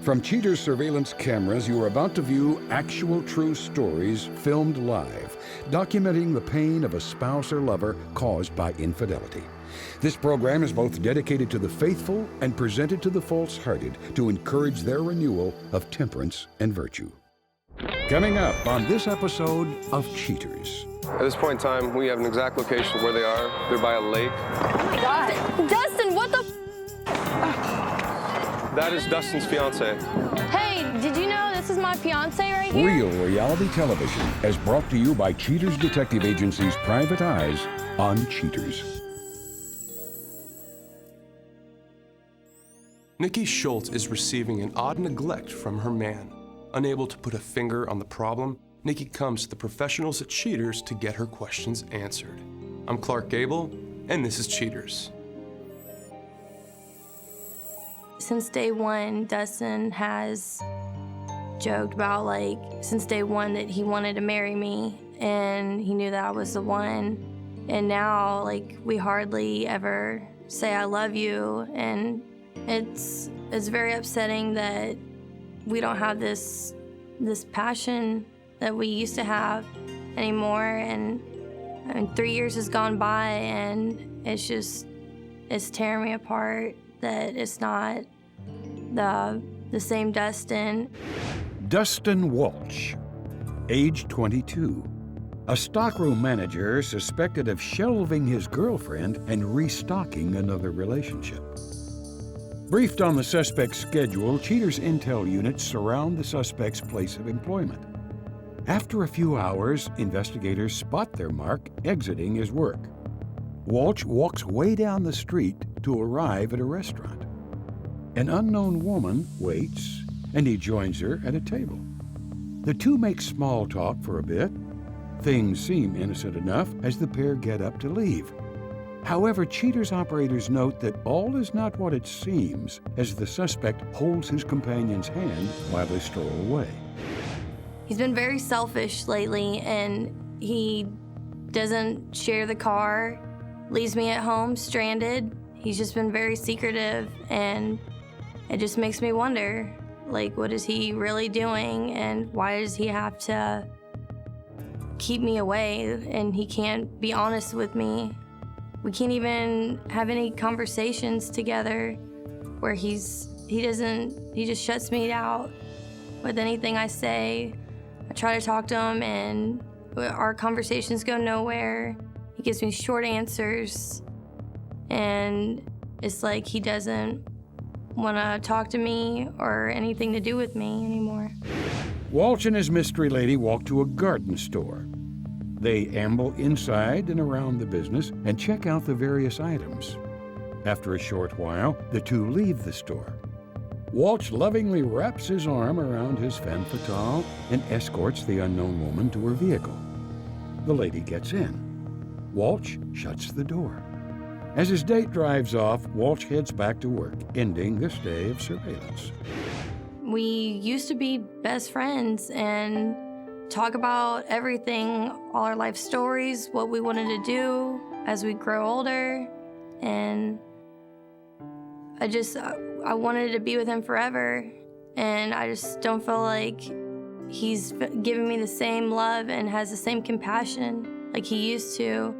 From Cheater's surveillance cameras, you are about to view actual true stories filmed live, documenting the pain of a spouse or lover caused by infidelity. This program is both dedicated to the faithful and presented to the false-hearted to encourage their renewal of temperance and virtue. Coming up on this episode of Cheaters. At this point in time, we have an exact location of where they are. They're by a lake. Oh my God. Dustin, what the That is Dustin's fiance. Hey, did you know this is my fiance right here? Real reality television is brought to you by Cheaters Detective Agency's Private Eyes on Cheaters. Nikki Shultz is receiving an odd neglect from her man. Unable to put a finger on the problem, Nikki comes to the professionals at Cheaters to get her questions answered. I'm Clark Gable, and this is Cheaters. Since day one, Dustin has joked about, since day one that he wanted to marry me, and he knew that I was the one. And now, we hardly ever say I love you, and it's very upsetting that we don't have this passion that we used to have anymore. And 3 years has gone by, and it's tearing me apart that it's not the same Dustin. Dustin Walsh, age 22. A stockroom manager suspected of shelving his girlfriend and restocking another relationship. Briefed on the suspect's schedule, Cheaters intel units surround the suspect's place of employment. After a few hours, investigators spot their mark exiting his work. Walsh walks way down the street to arrive at a restaurant. An unknown woman waits, and he joins her at a table. The two make small talk for a bit. Things seem innocent enough as the pair get up to leave. However, Cheaters operators note that all is not what it seems as the suspect holds his companion's hand while they stroll away. He's been very selfish lately, and he doesn't share the car, leaves me at home stranded. He's just been very secretive, and it just makes me wonder, what is he really doing, and why does he have to keep me away, and he can't be honest with me. We can't even have any conversations together where he just shuts me out with anything I say. I try to talk to him, and our conversations go nowhere. He gives me short answers, and it's like he doesn't want to talk to me or anything to do with me anymore. Walsh and his mystery lady walk to a garden store. They amble inside and around the business and check out the various items. After a short while, the two leave the store. Walsh lovingly wraps his arm around his femme fatale and escorts the unknown woman to her vehicle. The lady gets in. Walsh shuts the door. As his date drives off, Walsh heads back to work, ending this day of surveillance. We used to be best friends and talk about everything, all our life stories, what we wanted to do as we grow older. And I wanted to be with him forever. And I just don't feel like he's giving me the same love and has the same compassion like he used to.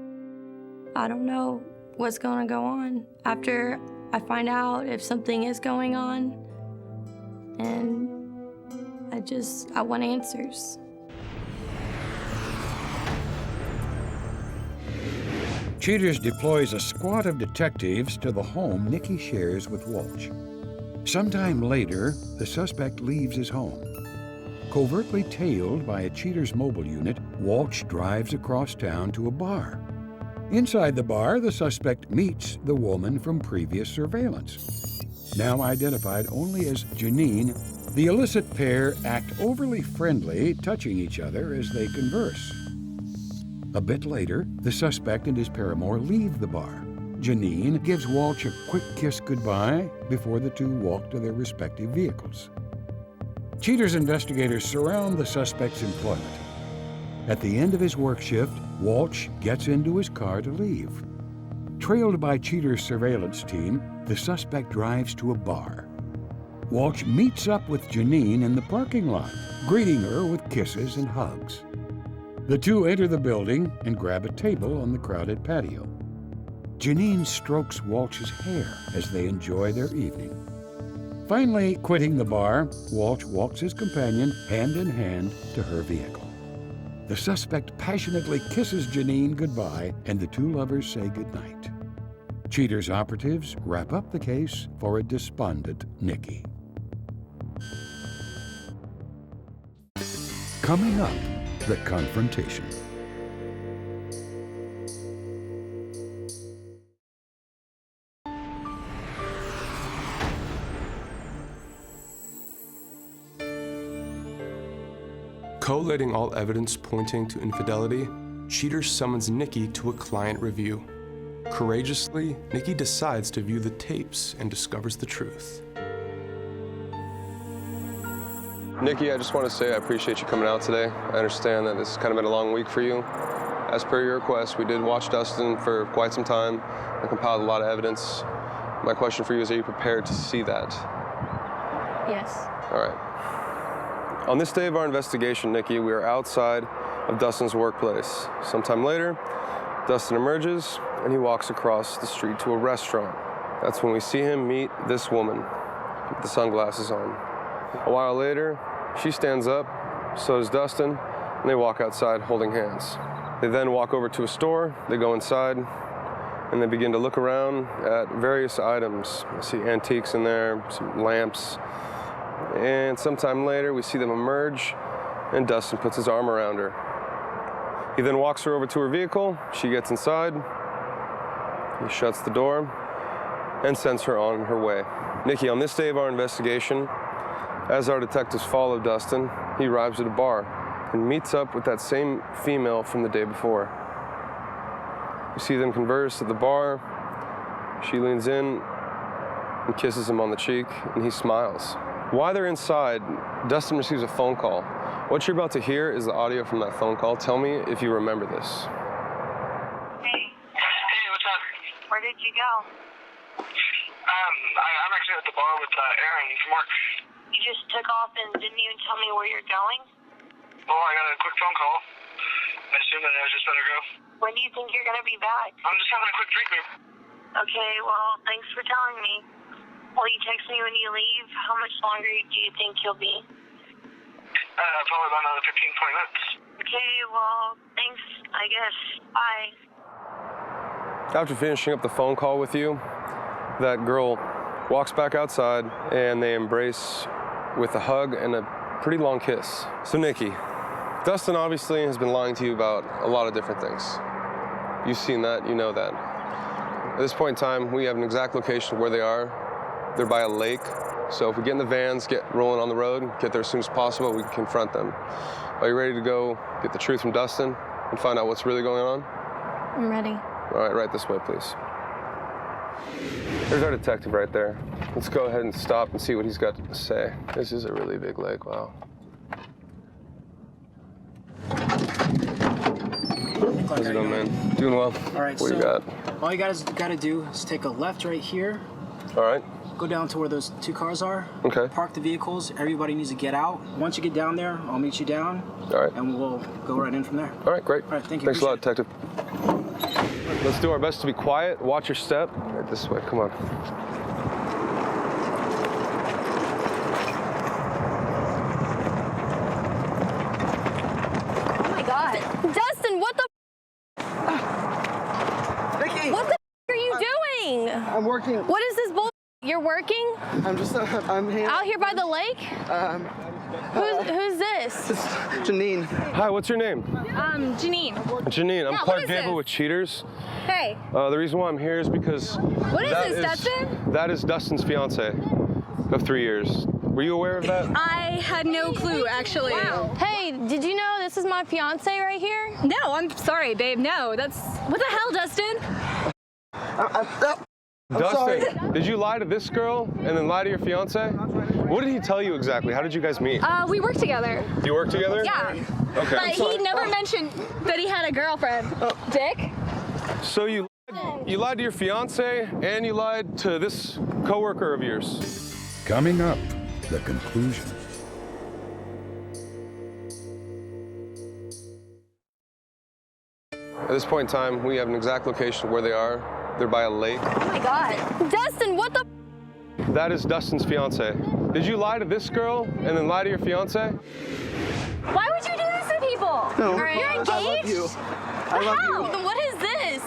I don't know what's going to go on after I find out if something is going on. And I want answers. Cheaters deploys a squad of detectives to the home Nikki shares with Walsh. Sometime later, the suspect leaves his home. Covertly tailed by a Cheaters mobile unit, Walsh drives across town to a bar. Inside the bar, the suspect meets the woman from previous surveillance. Now identified only as Janine, the illicit pair act overly friendly, touching each other as they converse. A bit later, the suspect and his paramour leave the bar. Janine gives Walsh a quick kiss goodbye before the two walk to their respective vehicles. Cheaters investigators surround the suspect's employment. At the end of his work shift, Walsh gets into his car to leave. Trailed by Cheaters' surveillance team, the suspect drives to a bar. Walsh meets up with Janine in the parking lot, greeting her with kisses and hugs. The two enter the building and grab a table on the crowded patio. Janine strokes Walsh's hair as they enjoy their evening. Finally, quitting the bar, Walsh walks his companion hand in hand to her vehicle. The suspect passionately kisses Janine goodbye, and the two lovers say goodnight. Cheaters operatives wrap up the case for a despondent Nikki. Coming up, the confrontation. Collating all evidence pointing to infidelity, Cheaters summons Nikki to a client review. Courageously, Nikki decides to view the tapes and discovers the truth. Nikki, I just want to say I appreciate you coming out today. I understand that this has kind of been a long week for you. As per your request, we did watch Dustin for quite some time and compiled a lot of evidence. My question for you is, are you prepared to see that? Yes. All right. On this day of our investigation, Nikki, we are outside of Dustin's workplace. Sometime later, Dustin emerges and he walks across the street to a restaurant. That's when we see him meet this woman with the sunglasses on. A while later, she stands up, so does Dustin, and they walk outside holding hands. They then walk over to a store, they go inside, and they begin to look around at various items. I see antiques in there, some lamps, and sometime later we see them emerge, and Dustin puts his arm around her. He then walks her over to her vehicle, she gets inside, he shuts the door, and sends her on her way. Nikki, on this day of our investigation, as our detectives follow Dustin, he arrives at a bar and meets up with that same female from the day before. We see them converse at the bar. She leans in and kisses him on the cheek, and he smiles. While they're inside, Dustin receives a phone call. What you're about to hear is the audio from that phone call. Tell me if you remember this. Hey, what's up? Where did you go? I'm actually at the bar with Aaron from work. You just took off and didn't even tell me where you're going? Well, I got a quick phone call. I assumed that I just better go. When do you think you're going to be back? I'm just having a quick drink, babe. Okay, well, thanks for telling me. Will you text me when you leave? How much longer do you think you'll be? Probably about another 15, 20 minutes. Okay, well, thanks, I guess. Bye. After finishing up the phone call with you, that girl walks back outside and they embrace with a hug and a pretty long kiss. So Nikki, Dustin obviously has been lying to you about a lot of different things. You've seen that, you know that. At this point in time, we have an exact location of where they are. They're by a lake. So if we get in the vans, get rolling on the road, get there as soon as possible, we can confront them. Are you ready to go get the truth from Dustin and find out what's really going on? I'm ready. All right, right this way, please. There's our detective right there. Let's go ahead and stop and see what he's got to say. This is a really big lake, wow. How's it going, man? Doing well. All right, what so you got? All you guys got to do is take a left right here. All right. Go down to where those two cars are. Okay. Park the vehicles. Everybody needs to get out. Once you get down there, I'll meet you down. All right. And we'll go right in from there. All right, great. All right, thank you. Thanks a lot, detective. Let's do our best to be quiet. Watch your step. Right this way, come on. Oh my God. Dustin, what the Nikki! What the are you doing? I'm working. What is this bull? You're working? I'm just, I'm here. Out here by the lake? Who's this? It's Janine. Hi, what's your name? Janine. Janine, I'm Yeah, Clark what is Gable this? with Cheaters. Hey. The reason why I'm here is because What is this, Dustin? That is Dustin's fiance of 3 years. Were you aware of that? I had no clue, actually. Hey, did you know this is my fiance right here? No, I'm sorry, babe. No, that's... What the hell, Dustin? Dustin, sorry. did you lie to this girl and then lie to your fiance? What did he tell you exactly? How did you guys meet? We work together. You work together? Yeah. Okay. But he never mentioned that he had a girlfriend. Dick? So you lied to your fiance and you lied to this coworker of yours. Coming up, the conclusion. At this point in time, we have an exact location of where they are. They're by a lake. Oh my God. Dustin, what the? That is Dustin's fiance. Did you lie to this girl and then lie to your fiance? Why would you do this to people? No, You're engaged? I love you. I love you. What is this?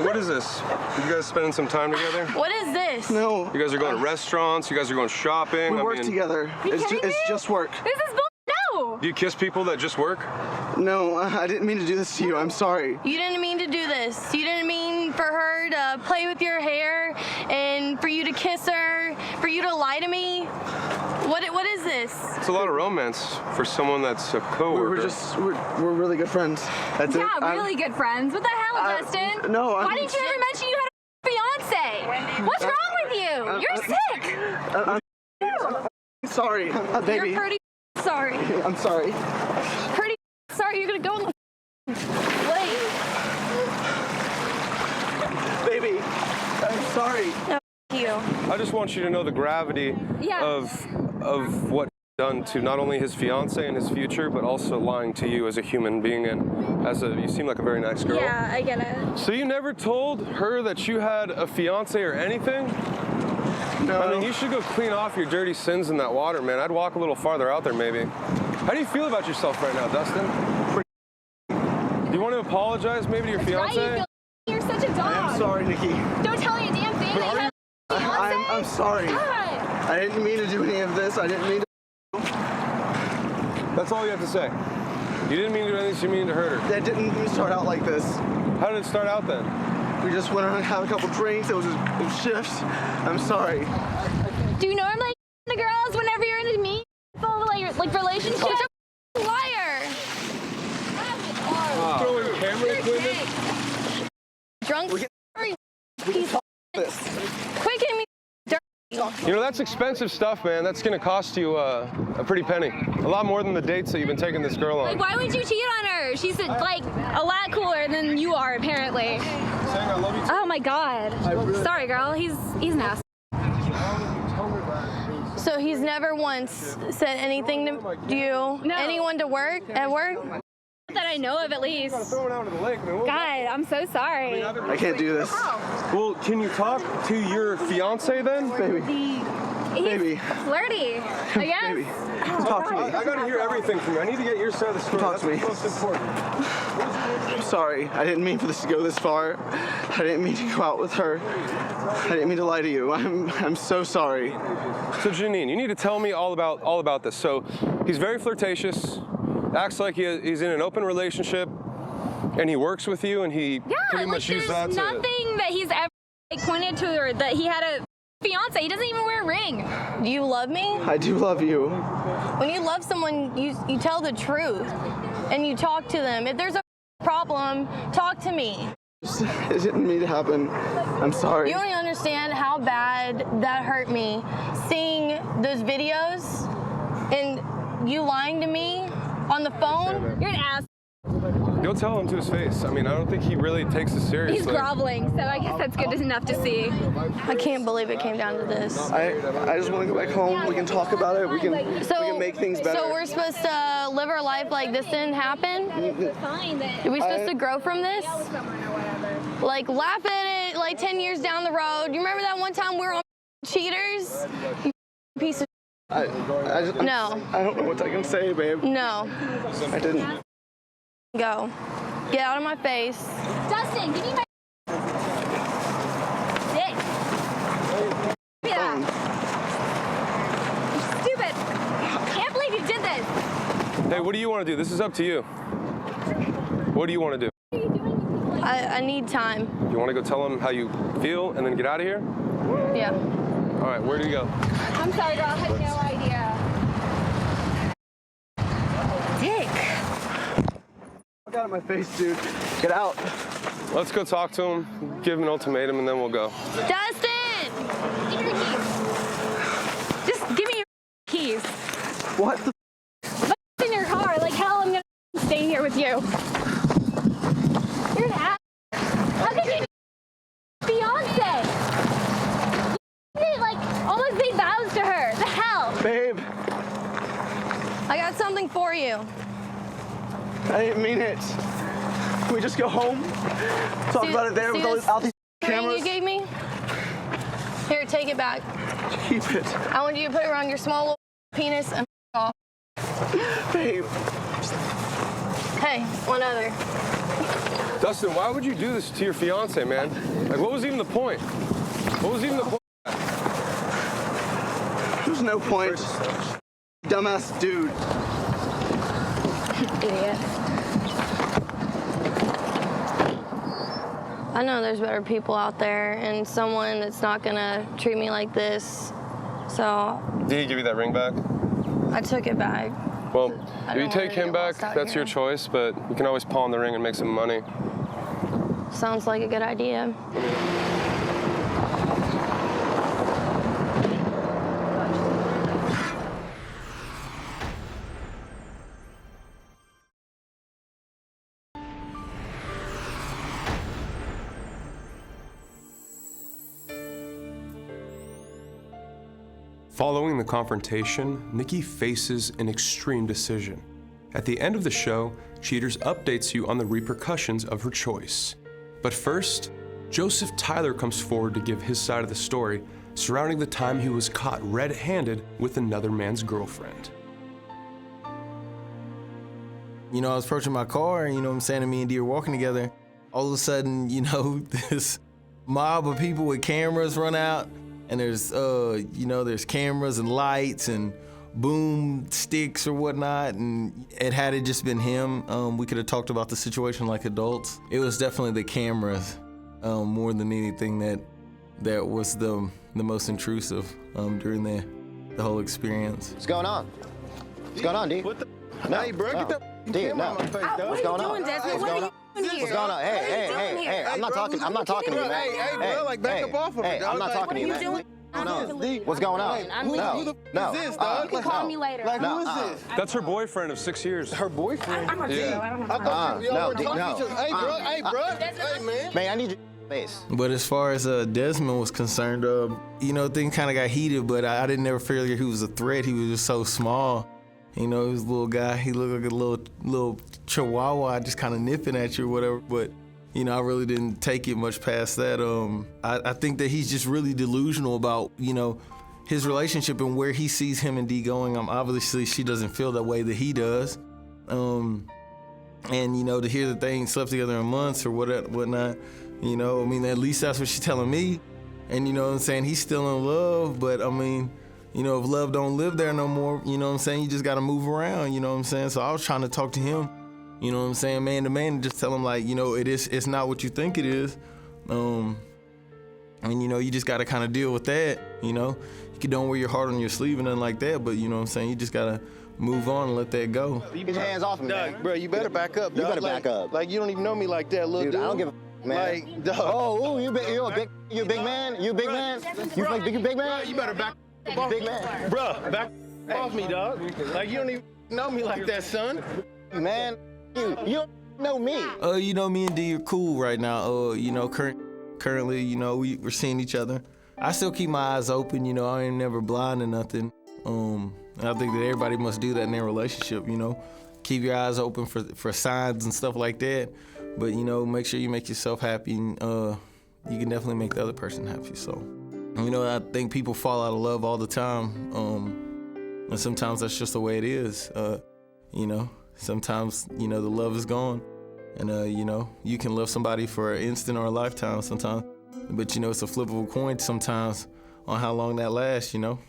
What is this? You guys spending some time together? What is this? No. You guys are going to restaurants. You guys are going shopping. We work together. It's just work. This is bull. No. Do you kiss people that just work? No, I didn't mean to do this to you. I'm sorry. You didn't mean to do this. You didn't mean for her to play with your hair and for you to kiss her, for you to lie to me. What is this? It's a lot of romance for someone that's a coworker. We're really good friends. That's it. Yeah, really good friends. What the hell, Dustin? No, Why didn't you ever mention you had a fiance? What's wrong with you? You're sick. I'm sorry, baby. You're pretty sorry. I'm sorry. Pretty sorry. You're gonna go in the lake. Baby, I'm sorry. No, you. I just want you to know the gravity of what done to not only his fiance and his future, but also lying to you as a human being and you seem like a very nice girl. Yeah, I get it. So you never told her that you had a fiance or anything? No. I mean, you should go clean off your dirty sins in that water, man. I'd walk a little farther out there, maybe. How do you feel about yourself right now, Dustin? Do you want to apologize maybe to your fiance? Right, you're such a dog. I'm sorry, Nikki. Don't tell me a damn thing that you have a fiance. I'm sorry. God. I didn't mean to do any of this. I didn't mean to. That's all you have to say. You didn't mean to do anything, you mean to hurt her. That didn't start out like this. How did it start out then? We just went and had a couple drinks. It was a shift. I'm sorry. Do you normally the girls whenever you're in a meaningful like relationship? Liar. Throwing camera equipment? Drunk. Piece of Quit getting me. You know, that's expensive stuff, man. That's going to cost you a pretty penny. A lot more than the dates that you've been taking this girl on. Like, why would you cheat on her? She's like a lot cooler than you are, apparently. Saying I love you too. Oh my God. Sorry, girl. He's nasty. So he's never once said anything to you, No. anyone to work, at work? That I know of, at least. Throw it out into the lake, man. God, I'm so sorry. I can't do this. Well, can you talk to your fiance then? Baby. Baby. Flirty, I guess. Baby. Talk to me. I gotta hear everything from you. I need to get your side of the story. Talk to me. That's most important. I'm sorry. I didn't mean for this to go this far. I didn't mean to go out with her. I didn't mean to lie to you. I'm so sorry. So Janine, you need to tell me all about this. So he's very flirtatious, acts like he's in an open relationship, and he works with you, and he pretty much uses that there's to... nothing that he's ever pointed to her that he had a fiance. He doesn't even wear a ring. Do you love me? I do love you. When you love someone, you tell the truth and you talk to them. If there's a problem, talk to me. It didn't mean to happen. I'm sorry. You don't even understand how bad that hurt me. Seeing those videos and you lying to me on the phone. You're an ass. Go tell him to his face. I mean, I don't think he really takes it seriously. He's groveling, so I guess that's good enough to see. I can't believe it came down to this. I just want to go back home. We can talk about it. We can make things better. So we're supposed to live our life like this didn't happen? Fine, then. Are we supposed to grow from this? Like laugh at it like 10 years down the road. You remember that one time we were on Cheaters? You piece of No. I don't know what I can say, babe. No. I didn't. Go. Get out of my face. Dustin, give me my dick. Give me that. You're stupid. Can't believe you did this. Hey, what do you want to do? This is up to you. What do you want to do? I need time. You want to go tell him how you feel and then get out of here? Yeah. All right, where do you go? I'm sorry, girl. I had no idea. Dick. Get out of my face, dude. Get out. Let's go talk to him, give him an ultimatum, and then we'll go. Dustin! Give me the keys. Just give me your keys. What the? What's in your car? Like hell, I'm gonna stay here with you. You're an ass. How could you fiance? You like almost made vows to her. The hell? Babe. I got something for you. I didn't mean it. Can we just go home? Talk about it there with all these ring cameras. you gave me? Here, take it back. Keep it. I want you to put it around your small little penis and off. Babe. Hey, one other. Dustin, why would you do this to your fiance, man? Like, what was even the point? What was even the point? There's no point. Dumbass dude. Idiot. I know there's better people out there and someone that's not gonna treat me like this. So. Did he give you that ring back? I took it back. Well, if you take him back, that's your choice, but you can always pawn the ring and make some money. Sounds like a good idea. Following the confrontation, Nikki faces an extreme decision. At the end of the show, Cheaters updates you on the repercussions of her choice. But first, Joseph Tyler comes forward to give his side of the story surrounding the time he was caught red-handed with another man's girlfriend. You know, I was approaching my car, and you know what I'm saying, and me and Dee were walking together. All of a sudden, you know, this mob of people with cameras run out, and there's, you know, there's cameras and lights and boom sticks or whatnot, and had it just been him, we could have talked about the situation like adults. It was definitely the cameras more than anything that was the most intrusive during the whole experience. What's going on? What's going on, D? What the? No, Hey, bro, get that D, camera no. out my face, dog. What's going on? Doing, Desmond? What are you doing here? What's going on? Hey, I'm not talking to you, man. Hey, bro, like back up off of me, dog. I'm not talking to you, What are you man. doing? What's going on? Who No. is this, dog? You can call me later. Like, No, who is this? That's her boyfriend of 6 years. Her boyfriend? I'm a girl. I don't have I time. thought y'all no, were D, talking no. to each other. Hey, bro. Hey, man. Man, I need your face. But as far as Desmond was concerned, you know, things kind of got heated, but I didn't never feel like he was a threat. He was just so small. You know, he was a little guy. He looked like a little chihuahua just kind of nipping at you or whatever. But, you know, I really didn't take it much past that. I think that he's just really delusional about, you know, his relationship and where he sees him and Dee going. Obviously, she doesn't feel that way that he does. And, you know, to hear that they ain't slept together in months or whatnot, you know, I mean, at least that's what she's telling me. And, you know what I'm saying, he's still in love, but, I mean, you know, if love don't live there no more, you know what I'm saying, you just got to move around, you know what I'm saying? So I was trying to talk to him, you know what I'm saying, man to man, and just tell him, like, you know, it's not what you think it is. And, you know, you just got to kind of deal with that, you know? You don't wear your heart on your sleeve and nothing like that, but, you know what I'm saying, you just got to move on and let that go. Get your hands off me, man. Bro, you better back up, dog. You better back up. Like, you don't even know me like that, little dude. I don't give a man. Like, dog. Oh, you a big man? You a big man? You big man? You better back off Big man. Bro, back off me, dog. Like, you don't even know me like that, son. Man, you don't know me. You know, me and Dee are cool right now. You know, currently, you know, we're seeing each other. I still keep my eyes open, you know, I ain't never blind to nothing. And I think that everybody must do that in their relationship, you know. Keep your eyes open for signs and stuff like that. But, you know, make sure you make yourself happy, and you can definitely make the other person happy. So, you know, I think people fall out of love all the time. And sometimes that's just the way it is. You know, sometimes, you know, the love is gone. And, you know, you can love somebody for an instant or a lifetime sometimes. But, you know, it's a flip of a coin sometimes on how long that lasts, you know.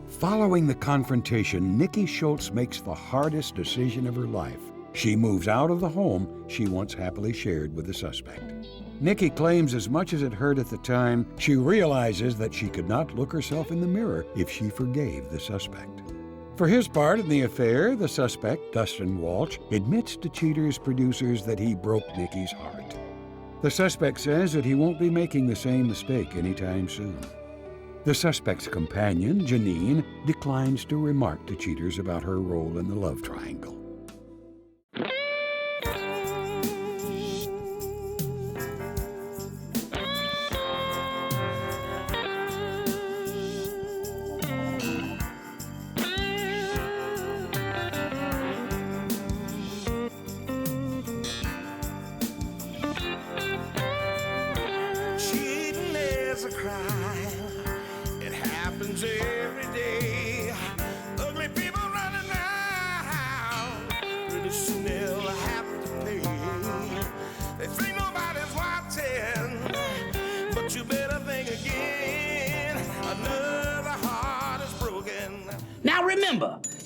Following the confrontation, Nikki Shultz makes the hardest decision of her life. She moves out of the home she once happily shared with the suspect. Nikki claims as much as it hurt at the time, she realizes that she could not look herself in the mirror if she forgave the suspect. For his part in the affair, the suspect, Dustin Walsh, admits to Cheaters producers that he broke Nikki's heart. The suspect says that he won't be making the same mistake anytime soon. The suspect's companion, Janine, declines to remark to Cheaters about her role in the love triangle.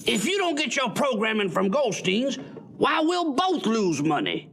If you don't get your programming from Goldstein's, why, we'll both lose money.